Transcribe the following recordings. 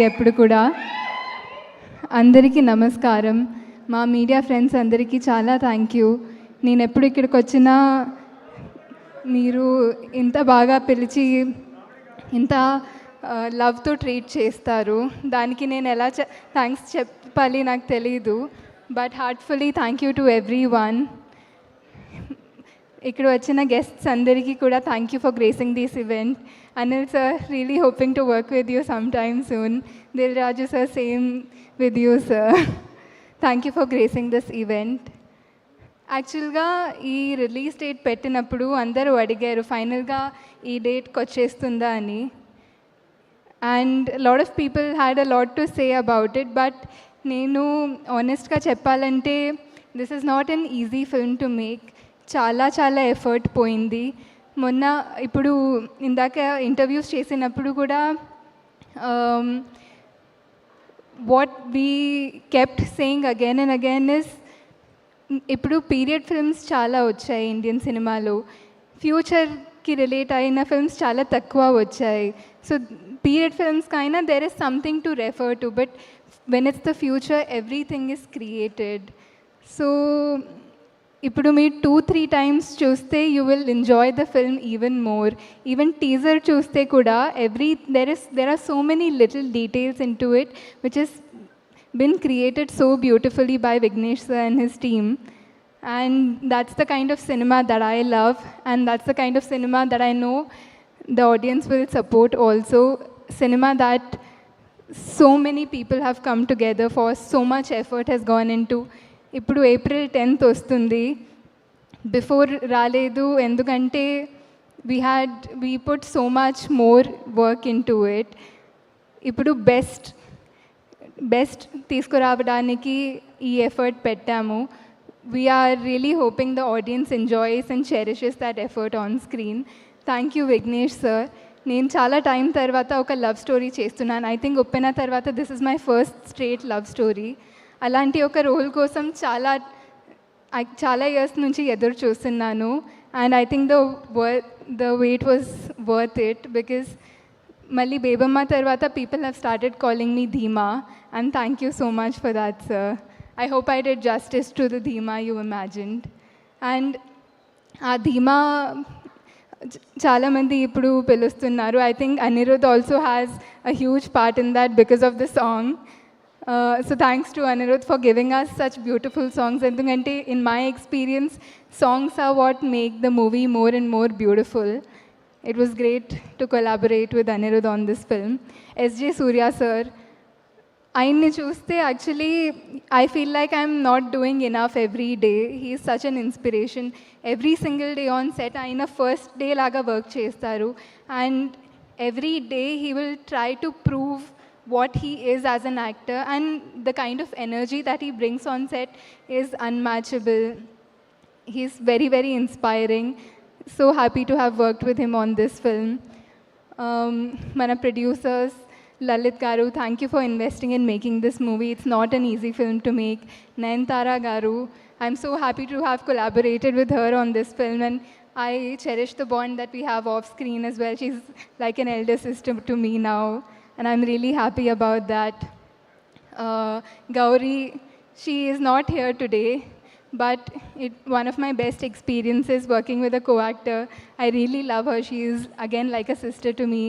ఎప్పుడు కూడా అందరికీ నమస్కారం. మా మీడియా ఫ్రెండ్స్ అందరికీ చాలా థ్యాంక్ యూ. నేను ఎప్పుడు ఇక్కడికి వచ్చినా మీరు ఇంత బాగా పిలిచి ఇంత లవ్తో ట్రీట్ చేస్తారు. దానికి నేను ఎలా థ్యాంక్స్ చెప్పాలి నాకు తెలీదు. But heartfully thank you to every one. ఇక్కడ వచ్చిన గెస్ట్స్ అందరికీ కూడా thank you for gracing this event. Anil sir, really hoping to work with you sometime soon. Dil Raju sir, same with you sir. Thank you for gracing this event. యాక్చువల్గా ఈ release date పెట్టినప్పుడు అందరూ అడిగారు ఫైనల్గా ఈ డేట్కి వచ్చేస్తుందా అని. And lot of people had a lot to say about it. But నేను ఆనెస్ట్గా చెప్పాలంటే this is not an easy film to make. చాలా చాలా ఎఫర్ట్ పోయింది. మొన్న ఇప్పుడు ఇందాక ఇంటర్వ్యూస్ చేసినప్పుడు కూడా what we kept saying again and again is ఇప్పుడు పీరియడ్ ఫిల్మ్స్ చాలా వచ్చాయి ఇండియన్ సినిమాలో. ఫ్యూచర్కి రిలేట్ అయిన ఫిల్మ్స్ చాలా తక్కువ వచ్చాయి. సో పీరియడ్ ఫిల్మ్స్కి అయినా there is something to refer to. But when it's the future everything is created. So ఇప్పుడు మీరు 2-3 times చూస్తే you will enjoy the film even more. Even teaser చూస్తే కూడా there are so many little details in to it which is been created so beautifully by Vignesh sir and his team. And that's the kind of cinema that I love and that's the kind of cinema that I know the audience will support also. Cinema that so many people have come together for, so much effort has gone into. ఇప్పుడు April 10th వస్తుంది. Before రాలేదు ఎందుకంటే we put so much more work in to it. ఇప్పుడు best తీసుకురావడానికి ఈ effort పెట్టాము. We are really hoping the audience enjoys and cherishes that effort on screen. Thank you Vignesh sir. నేను చాలా టైం తర్వాత ఒక లవ్ స్టోరీ చేస్తున్నాను. ఐ థింక్ ఉప్పెన తర్వాత this is my first straight love story. అలాంటి ఒక రోల్ కోసం చాలా ఇయర్స్ నుంచి ఎదురు చూస్తున్నాను. And I think the wait was worth it because మళ్ళీ బేబమ్మ తర్వాత people have started calling me Dheema. And thank you so much for that sir. I hope I did justice to the Dheema you imagined. And ఆ ధీమా చాలామంది ఇప్పుడు పిలుస్తున్నారు. I think Anirudh also has a huge part in that because of the song. So thanks to Anirudh for giving us such beautiful songs. Endukante in my experience, songs are what make the movie more and more beautiful. It was great to collaborate with Anirudh on this film. S.J. Surya sir, ఆయన్ని చూస్తే actually I feel like I'm not doing enough every day. He is such an inspiration. Every single day on set ఆయన first day లాగా work చేస్తారు. And every day he will try to prove what he is as an actor, and the kind of energy that he brings on set is unmatchable. He's very, very inspiring. So happy to have worked with him on this film. Mana producers, Lalit Garu, thank you for investing in making this movie. It's not an easy film to make. Nayanthara Garu, I'm so happy to have collaborated with her on this film, and I cherish the bond that we have off screen as well. She's like an elder sister to me now. And I'm really happy about that. Gauri, she is not here today, but one of my best experiences working with a co-actor. I really love her. She is, again, like a sister to me.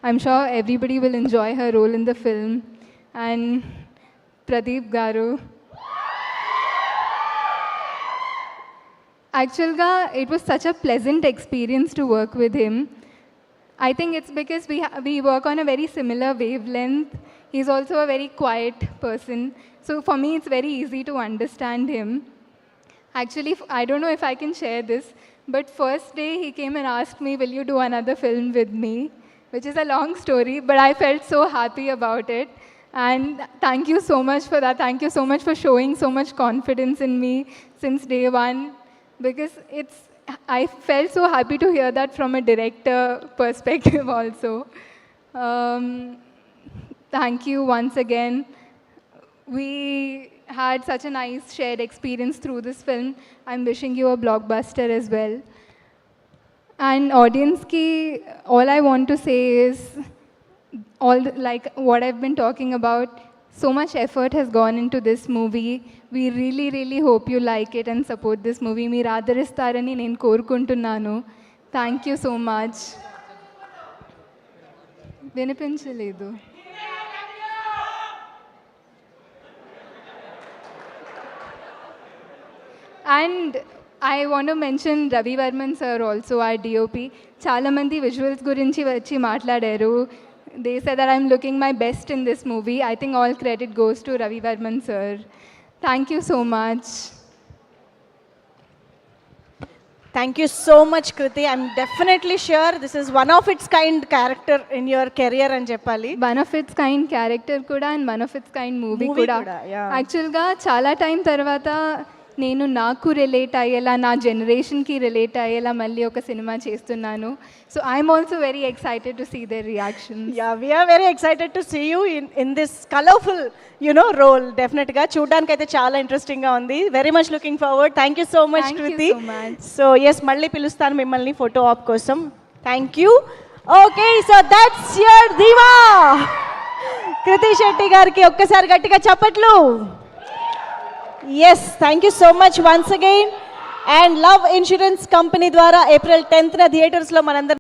I'm sure everybody will enjoy her role in the film. And Pradeep Garu. Actually, it was such a pleasant experience to work with him. I think it's because we work on a very similar wavelength. He's also a very quiet person. So for me, it's very easy to understand him. Actually, I don't know if I can share this, but first day he came and asked me, will you do another film with me? Which is a long story, but I felt so happy about it. And thank you so much for that. Thank you so much for showing so much confidence in me since day one, because I felt so happy to hear that from a director perspective also. Thank you once again. We had such a nice shared experience through this film. I'm wishing you a blockbuster as well. And audience ki, all I want to say is like what I've been talking about, so much effort has gone into this movie. We really, really hope you like it and support this movie. మీరు ఆదరిస్తారని నేను కోరుకుంటున్నాను. Thank you so much. వినిపించలేదు. And I want to mention Ravi Varman sir also, our DOP. చాలా మంది visuals గురించి వచ్చి మాట్లాడారు. They said that I'm looking my best in this movie. I think all credit goes to Ravi Varman sir. Thank you so much. Thank you so much, Kriti. I'm definitely sure this is one of its kind character in your career అని చెప్పాలి. One of its kind character కూడా and one of its kind movie కూడా. యాక్చువల్గా చాలా time తర్వాత నేను నాకు relate అయ్యేలా, నా జనరేషన్కి రిలేట్ అయ్యేలా మళ్ళీ ఒక సినిమా చేస్తున్నాను. So I'm also very excited to see their reaction. Yeah, we're very excited to see you in this colourful role. డెఫినెట్గా చూడడానికి అయితే చాలా ఇంట్రెస్టింగ్గా ఉంది. Very much looking forward. Thank you so much Krithi. So yes, మళ్ళీ పిలుస్తాను మిమ్మల్ని ఫోటో ఆప్ కోసం. Thank you. Okay, so that's your ధీమా. కృతి శెట్టి గారికి ఒక్కసారి గట్టిగా చప్పట్లు. Yes, thank you so much once again. And Love Insurance Company ద్వారా April 10th థియేటర్స్లో మనందరం